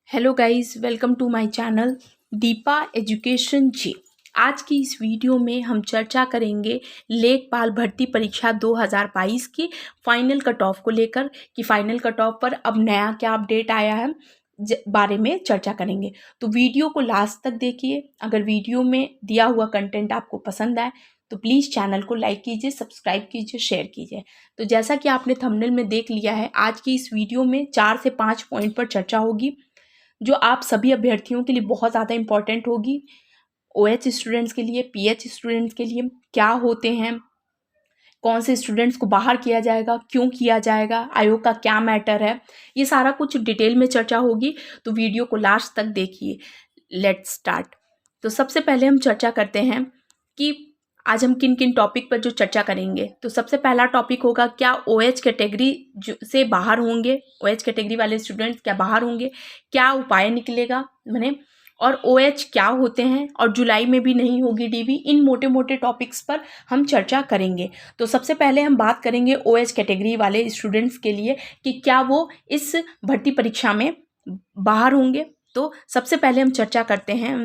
Hello guys, welcome to my channel Deepa Education ji. आज की इस वीडियो में हम चर्चा करेंगे लेखपाल भर्ती परीक्षा 2022 की फाइनल कट ऑफ को लेकर कि फाइनल कट ऑफ पर अब नया क्या अपडेट आया है बारे में चर्चा करेंगे। तो वीडियो को लास्ट तक देखिए। अगर वीडियो में दिया हुआ कंटेंट आपको पसंद आए तो प्लीज़ चैनल को लाइक कीजिए, सब्सक्राइब कीजिए, शेयर कीजिए। तो जैसा कि आपने थंबनेल में देख लिया है, आज की इस वीडियो में 4 से 5 पॉइंट पर चर्चा होगी जो आप सभी अभ्यर्थियों के लिए बहुत ज़्यादा इम्पॉर्टेंट होगी। ओएच स्टूडेंट्स के लिए, पीएच स्टूडेंट्स के लिए क्या होते हैं, कौन से स्टूडेंट्स को बाहर किया जाएगा, क्यों किया जाएगा, आयोग का क्या मैटर है, ये सारा कुछ डिटेल में चर्चा होगी। तो वीडियो को लास्ट तक देखिए। Let's start. तो सबसे पहले हम चर्चा करते हैं कि आज हम किन किन टॉपिक पर जो चर्चा करेंगे। तो सबसे पहला टॉपिक होगा क्या ओएच कैटेगरी से बाहर होंगे, ओएच कैटेगरी वाले स्टूडेंट्स क्या बाहर होंगे, क्या उपाय निकलेगा मैंने, और ओएच क्या होते हैं, और जुलाई में भी नहीं होगी डीवी। इन मोटे मोटे टॉपिक्स पर हम चर्चा करेंगे। तो सबसे पहले हम बात करेंगे ओएच कैटेगरी वाले स्टूडेंट्स के लिए कि क्या वो इस भर्ती परीक्षा में बाहर होंगे। तो सबसे पहले हम चर्चा करते हैं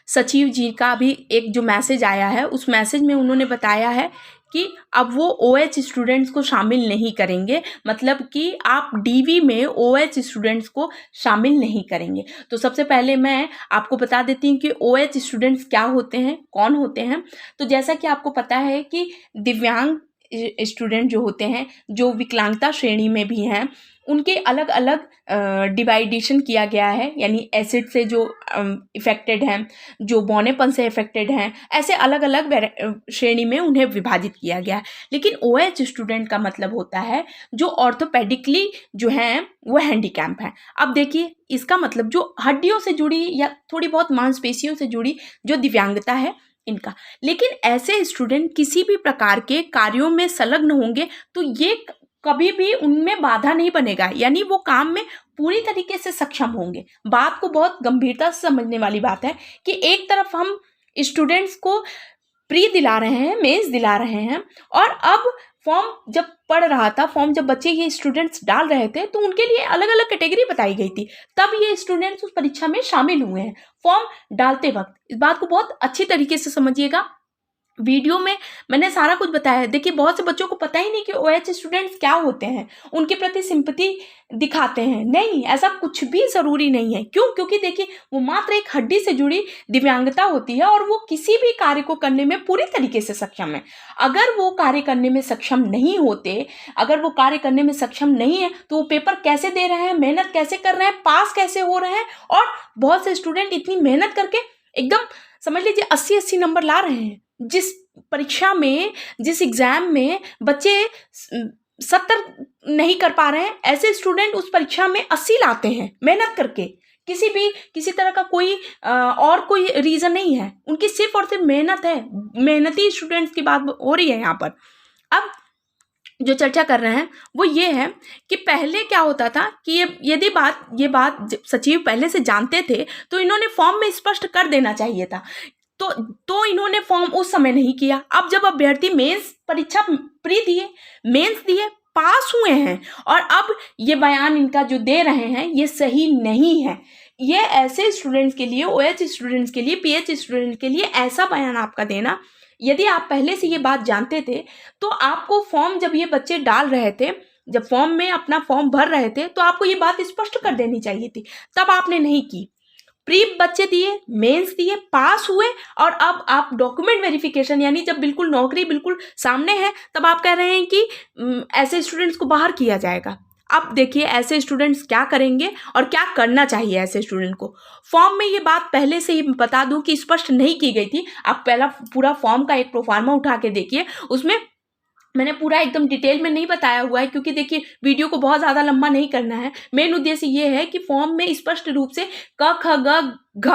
सचिव जी का भी एक जो मैसेज आया है, उस मैसेज में उन्होंने बताया है कि अब वो ओएच स्टूडेंट्स को शामिल नहीं करेंगे, मतलब कि आप डीवी में ओएच स्टूडेंट्स को शामिल नहीं करेंगे। तो सबसे पहले मैं आपको बता देती हूँ कि ओएच स्टूडेंट्स क्या होते हैं, कौन होते हैं। तो जैसा कि आपको पता है कि दिव्यांग स्टूडेंट जो होते हैं, जो विकलांगता श्रेणी में भी हैं, उनके अलग अलग डिवाइडेशन किया गया है, यानी एसिड से जो इफ़ेक्टेड हैं, जो बौनेपन से इफ़ेक्टेड हैं, ऐसे अलग अलग श्रेणी में उन्हें विभाजित किया गया है। लेकिन ओएच स्टूडेंट का मतलब होता है जो ऑर्थोपेडिकली जो हैं वो हैंडीकैप हैं। अब देखिए, इसका मतलब जो हड्डियों से जुड़ी या थोड़ी बहुत मांसपेशियों से जुड़ी जो दिव्यांगता है इनका। लेकिन ऐसे स्टूडेंट किसी भी प्रकार के कार्यों में संलग्न होंगे तो ये कभी भी उनमें बाधा नहीं बनेगा, यानी वो काम में पूरी तरीके से सक्षम होंगे। बात को बहुत गंभीरता से समझने वाली बात है कि एक तरफ हम स्टूडेंट्स को प्री दिला रहे हैं, मेंस दिला रहे हैं, और अब फॉर्म जब पढ़ रहा था, फॉर्म जब बच्चे ये स्टूडेंट्स डाल रहे थे तो उनके लिए अलग अलग कैटेगरी बताई गई थी, तब ये स्टूडेंट्स उस परीक्षा में शामिल हुए हैं फॉर्म डालते वक्त। इस बात को बहुत अच्छी तरीके से समझिएगा। वीडियो में मैंने सारा कुछ बताया है। देखिए, बहुत से बच्चों को पता ही नहीं कि ओएच स्टूडेंट्स क्या होते हैं, उनके प्रति सिंपैथी दिखाते हैं। नहीं, ऐसा कुछ भी ज़रूरी नहीं है। क्यों? क्योंकि देखिए, वो मात्र एक हड्डी से जुड़ी दिव्यांगता होती है और वो किसी भी कार्य को करने में पूरी तरीके से सक्षम है। अगर वो कार्य करने में सक्षम नहीं होते, अगर वो कार्य करने में सक्षम नहीं है, तो वो पेपर कैसे दे रहे हैं, मेहनत कैसे कर रहे हैं, पास कैसे हो रहे हैं। और बहुत से स्टूडेंट इतनी मेहनत करके एकदम समझ लीजिए 80-80 नंबर ला रहे हैं। जिस परीक्षा में, जिस एग्जाम में बच्चे 70 नहीं कर पा रहे हैं, ऐसे स्टूडेंट उस परीक्षा में 80 लाते हैं मेहनत करके। किसी तरह का कोई और कोई रीज़न नहीं है, उनकी सिर्फ और सिर्फ मेहनत है। मेहनती स्टूडेंट्स की बात हो रही है यहाँ पर। अब जो चर्चा कर रहे हैं वो ये है कि पहले क्या होता था कि ये बात सचिव पहले से जानते थे तो इन्होंने फॉर्म में स्पष्ट कर देना चाहिए था। तो इन्होंने फॉर्म उस समय नहीं किया। अब जब अभ्यर्थी मेंस परीक्षा प्री दिए, मेंस दिए, पास हुए हैं, और अब ये बयान इनका जो दे रहे हैं ये सही नहीं है। ये ऐसे स्टूडेंट्स के लिए, ओएच स्टूडेंट्स के लिए, पीएच स्टूडेंट्स के लिए ऐसा बयान आपका देना, यदि आप पहले से ये बात जानते थे तो आपको फॉर्म जब ये बच्चे डाल रहे थे, जब फॉर्म में अपना फॉर्म भर रहे थे, तो आपको ये बात स्पष्ट कर देनी चाहिए थी। तब आपने नहीं की। प्री बच्चे दिए, मेंस दिए, पास हुए, और अब आप डॉक्यूमेंट वेरिफिकेशन, यानी जब बिल्कुल नौकरी बिल्कुल सामने है, तब आप कह रहे हैं कि ऐसे स्टूडेंट्स को बाहर किया जाएगा। अब देखिए, ऐसे स्टूडेंट्स क्या करेंगे और क्या करना चाहिए ऐसे स्टूडेंट को। फॉर्म में ये बात पहले से ही बता दूं कि स्पष्ट नहीं की गई थी। आप पहला पूरा फॉर्म का एक प्रोफार्मा उठा के देखिए, उसमें मैंने पूरा एकदम डिटेल में नहीं बताया हुआ है, क्योंकि देखिए वीडियो को बहुत ज़्यादा लंबा नहीं करना है। मेन उद्देश्य ये है कि फॉर्म में स्पष्ट रूप से क ख ग घ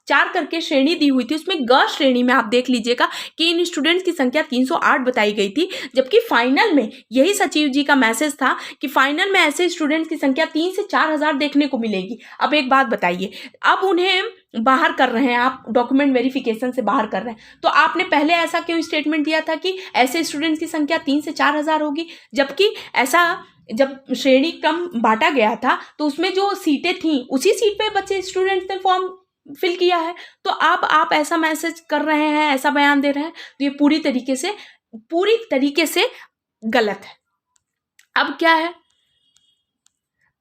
4 करके श्रेणी दी हुई थी। उसमें ग श्रेणी में आप देख लीजिएगा कि इन स्टूडेंट्स की संख्या 308 बताई गई थी, जबकि फाइनल में यही सचिव जी का मैसेज था कि फाइनल में ऐसे स्टूडेंट्स की संख्या 3 से 4 हज़ार देखने को मिलेगी। अब एक बात बताइए, अब उन्हें बाहर कर रहे हैं, आप डॉक्यूमेंट वेरिफिकेशन से बाहर कर रहे हैं, तो आपने पहले ऐसा क्यों स्टेटमेंट दिया था कि ऐसे स्टूडेंट्स की संख्या 3 से 4 हज़ार होगी, जबकि ऐसा जब श्रेणी क्रम बांटा गया था तो उसमें जो सीटें थीं उसी सीट पे बच्चे स्टूडेंट्स ने फॉर्म फिल किया है। तो अब आप ऐसा मैसेज कर रहे हैं, ऐसा बयान दे रहे हैं, तो ये पूरी तरीके से गलत है। अब क्या है,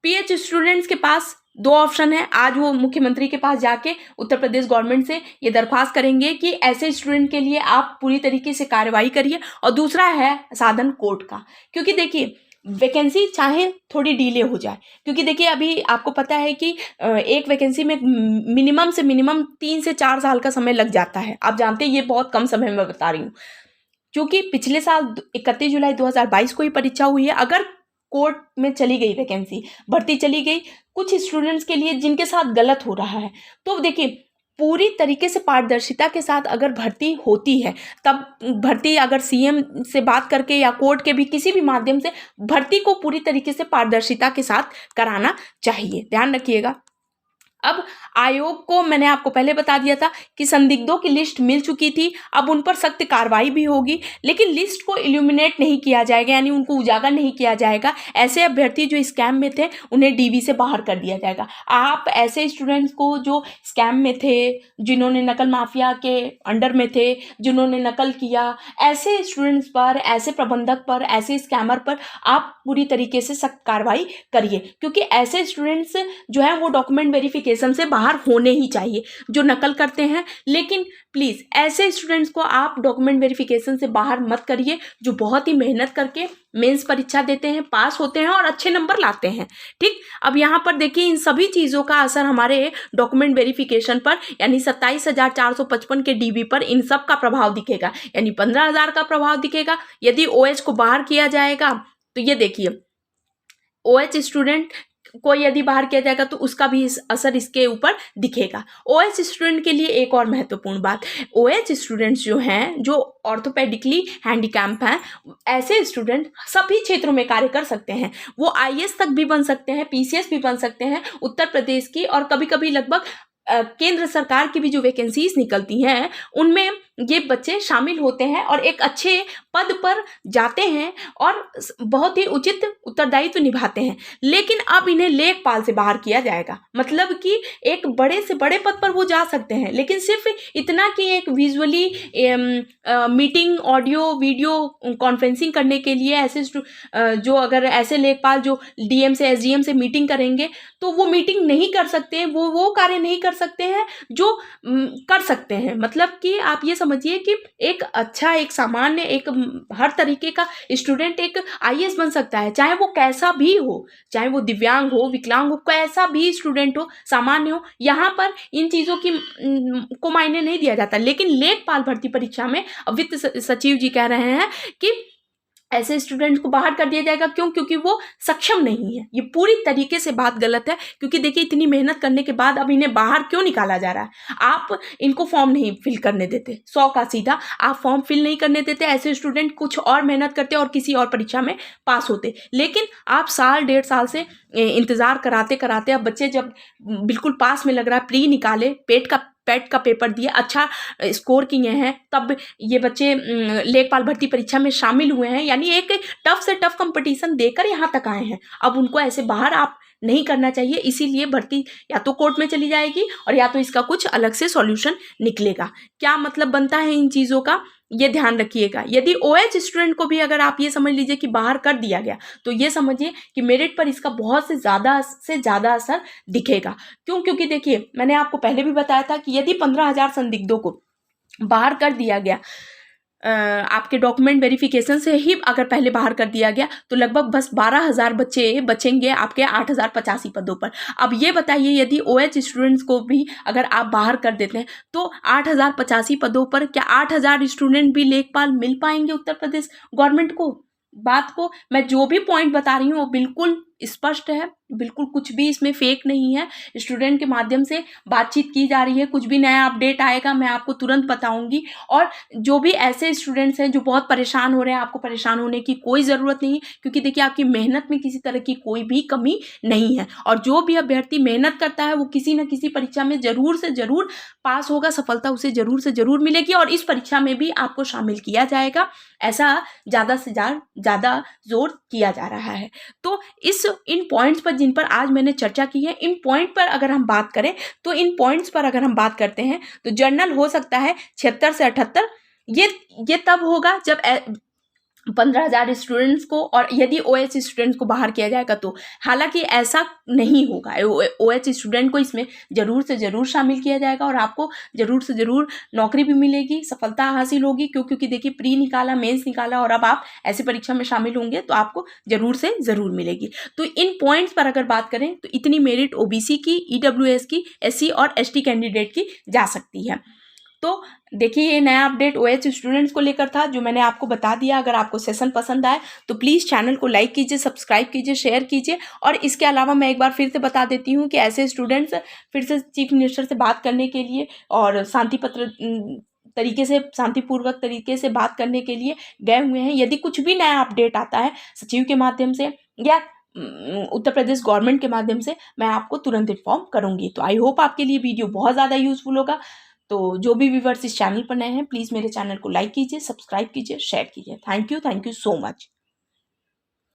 पीएच स्टूडेंट्स के पास दो ऑप्शन है। आज वो मुख्यमंत्री के पास जाके उत्तर प्रदेश गवर्नमेंट से ये दरख्वास्त करेंगे कि ऐसे स्टूडेंट के लिए आप पूरी तरीके से कार्रवाई करिए, और दूसरा है साधन कोर्ट का। क्योंकि देखिए वैकेंसी चाहे थोड़ी डिले हो जाए, क्योंकि देखिए अभी आपको पता है कि एक वैकेंसी में मिनिमम से मिनिमम 3 से 4 साल का समय लग जाता है। आप जानते हैं ये बहुत कम समय में बता रही हूँ, क्योंकि पिछले साल 31 जुलाई 2022 को ही परीक्षा हुई है। अगर कोर्ट में चली गई वैकेंसी, भर्ती चली गई कुछ स्टूडेंट्स के लिए जिनके साथ गलत हो रहा है, तो देखिए पूरी तरीके से पारदर्शिता के साथ अगर भर्ती होती है, तब भर्ती अगर सीएम से बात करके या कोर्ट के भी किसी भी माध्यम से भर्ती को पूरी तरीके से पारदर्शिता के साथ कराना चाहिए। ध्यान रखिएगा। अब आयोग को मैंने आपको पहले बता दिया था कि संदिग्धों की लिस्ट मिल चुकी थी, अब उन पर सख्त कार्रवाई भी होगी, लेकिन लिस्ट को इल्यूमिनेट नहीं किया जाएगा, यानी उनको उजागर नहीं किया जाएगा। ऐसे अभ्यर्थी जो स्कैम में थे उन्हें डीवी से बाहर कर दिया जाएगा। आप ऐसे स्टूडेंट्स को जो स्कैम में थे, जिन्होंने नकल माफिया के अंडर में थे, जिन्होंने नकल किया, ऐसे स्टूडेंट्स पर, ऐसे प्रबंधक पर, ऐसे स्कैमर पर आप पूरी तरीके से सख्त कार्रवाई करिए, क्योंकि ऐसे स्टूडेंट्स जो है वो डॉक्यूमेंट वेरिफिकेशन से बाहर होने ही चाहिए जो नकल करते हैं। लेकिन प्लीज ऐसे स्टूडेंट्स को आप डॉक्यूमेंट वेरिफिकेशन से बाहर मत करिए जो बहुत ही मेहनत करके मेंस परीक्षा देते हैं, पास होते हैं और अच्छे नंबर लाते हैं। ठीक, अब यहाँ पर देखिए इन सभी चीज़ों का असर हमारे डॉक्यूमेंट वेरिफिकेशन पर, यानी 27,455 के डीबी पर इन सब का प्रभाव दिखेगा, यानी 15,000 का प्रभाव दिखेगा। यदि ओएच को बाहर किया जाएगा तो ये देखिए ओएच स्टूडेंट को यदि बाहर किया जाएगा तो उसका भी असर इसके ऊपर दिखेगा। ओएच स्टूडेंट के लिए एक और महत्वपूर्ण बात, ओएच स्टूडेंट्स जो हैं, जो ऑर्थोपेडिकली हैंडीकैप हैं, ऐसे स्टूडेंट सभी क्षेत्रों में कार्य कर सकते हैं। वो आईएएस तक भी बन सकते हैं, पीसीएस भी बन सकते हैं उत्तर प्रदेश की, और कभी कभी लगभग केंद्र सरकार की भी जो वैकेंसीज निकलती हैं उनमें ये बच्चे शामिल होते हैं और एक अच्छे पद पर जाते हैं और बहुत ही उचित उत्तरदायित्व निभाते हैं। लेकिन अब इन्हें लेखपाल से बाहर किया जाएगा, मतलब कि एक बड़े से बड़े पद पर वो जा सकते हैं, लेकिन सिर्फ इतना कि एक visually meeting, audio video conferencing करने के लिए ऐसे जो अगर ऐसे लेखपाल जो डीएम से एसडीएम से मीटिंग करेंगे तो वो मीटिंग नहीं कर सकते, वो कार्य नहीं कर सकते हैं जो कर सकते हैं। मतलब कि आप ये समझिए कि एक अच्छा, एक सामान्य, एक हर तरीके का स्टूडेंट एक आईएएस बन सकता है, चाहे वो कैसा भी हो, चाहे वो दिव्यांग हो, विकलांग हो, कैसा भी स्टूडेंट हो, सामान्य हो। यहाँ पर इन चीज़ों की को मायने नहीं दिया जाता। लेकिन लेखपाल भर्ती परीक्षा में वित्त सचिव जी कह रहे हैं कि ऐसे स्टूडेंट को बाहर कर दिया जाएगा। क्यों? क्योंकि वो सक्षम नहीं है। ये पूरी तरीके से बात गलत है, क्योंकि देखिए इतनी मेहनत करने के बाद अब इन्हें बाहर क्यों निकाला जा रहा है? आप इनको फॉर्म नहीं फिल करने देते, 100 का सीधा आप फॉर्म फिल नहीं करने देते। ऐसे स्टूडेंट कुछ और मेहनत करते और किसी और परीक्षा में पास होते, लेकिन आप साल 1.5 साल से इंतजार कराते कराते अब बच्चे जब बिल्कुल पास में लग रहा है, प्री निकाले, पेट का पेपर दिए, अच्छा स्कोर किए हैं, तब ये बच्चे लेखपाल भर्ती परीक्षा में शामिल हुए हैं, यानी एक टफ से टफ कंपटीशन देकर यहाँ तक आए हैं। अब उनको ऐसे बाहर आप नहीं करना चाहिए। इसीलिए भर्ती या तो कोर्ट में चली जाएगी और या तो इसका कुछ अलग से सॉल्यूशन निकलेगा। क्या मतलब बनता है इन चीज़ों का, ये ध्यान रखिएगा। यदि ओएच स्टूडेंट को भी अगर आप ये समझ लीजिए कि बाहर कर दिया गया, तो ये समझिए कि मेरिट पर इसका बहुत से ज़्यादा असर दिखेगा। क्यों? क्योंकि देखिए मैंने आपको पहले भी बताया था कि यदि 15,000 संदिग्धों को बाहर कर दिया गया, आपके डॉक्यूमेंट वेरिफिकेशन से ही अगर पहले बाहर कर दिया गया, तो लगभग बस 12,000 बच्चे बचेंगे आपके 8,085 पदों पर। अब ये बताइए यदि ओएच स्टूडेंट्स को भी अगर आप बाहर कर देते हैं तो 8,085 पदों पर क्या 8,000 स्टूडेंट भी लेखपाल मिल पाएंगे उत्तर प्रदेश गवर्नमेंट को? बात को मैं जो भी पॉइंट बता रही हूँ वो बिल्कुल स्पष्ट है, बिल्कुल कुछ भी इसमें फेक नहीं है। स्टूडेंट के माध्यम से बातचीत की जा रही है, कुछ भी नया अपडेट आएगा मैं आपको तुरंत बताऊंगी। और जो भी ऐसे स्टूडेंट्स हैं जो बहुत परेशान हो रहे हैं, आपको परेशान होने की कोई ज़रूरत नहीं है, क्योंकि देखिए आपकी मेहनत में किसी तरह की कोई भी कमी नहीं है। और जो भी अभ्यर्थी मेहनत करता है वो किसी न किसी परीक्षा में ज़रूर से ज़रूर पास होगा, सफलता उसे ज़रूर से ज़रूर मिलेगी और इस परीक्षा में भी आपको शामिल किया जाएगा, ऐसा ज़्यादा से ज़्यादा जोर किया जा रहा है। तो इन पॉइंट्स पर जिन पर आज मैंने चर्चा की है, इन पॉइंट पर अगर हम बात करें तो इन पॉइंट्स पर अगर हम बात करते हैं तो जर्नल हो सकता है 76 से 78। ये तब होगा जब 15,000 स्टूडेंट्स को, और यदि OH स्टूडेंट्स को बाहर किया जाएगा तो। हालांकि ऐसा नहीं होगा, OH स्टूडेंट को इसमें ज़रूर से ज़रूर शामिल किया जाएगा और आपको ज़रूर से ज़रूर नौकरी भी मिलेगी, सफलता हासिल होगी। क्योंकि देखिए प्री निकाला, मेंस निकाला और अब आप ऐसी परीक्षा में शामिल होंगे तो आपको ज़रूर से ज़रूर मिलेगी। तो इन पॉइंट्स पर अगर बात करें तो इतनी मेरिट OBC की, EWS की, SC और ST कैंडिडेट की जा सकती है। तो देखिए ये नया अपडेट OH स्टूडेंट्स को लेकर था जो मैंने आपको बता दिया। अगर आपको सेशन पसंद आए तो प्लीज़ चैनल को लाइक कीजिए, सब्सक्राइब कीजिए, शेयर कीजिए। और इसके अलावा मैं एक बार फिर से बता देती हूँ कि ऐसे स्टूडेंट्स फिर से चीफ मिनिस्टर से बात करने के लिए और शांतिपूर्वक तरीके से बात करने के लिए गए हुए हैं। यदि कुछ भी नया अपडेट आता है सचिव के माध्यम से या उत्तर प्रदेश गवर्नमेंट के माध्यम से, मैं आपको तुरंत इन्फॉर्म करूँगी। तो आई होप आपके लिए वीडियो बहुत ज़्यादा यूजफुल होगा। तो जो भी व्यूअर्स इस चैनल पर नए हैं प्लीज़ मेरे चैनल को लाइक कीजिए, सब्सक्राइब कीजिए, शेयर कीजिए। Thank you so much.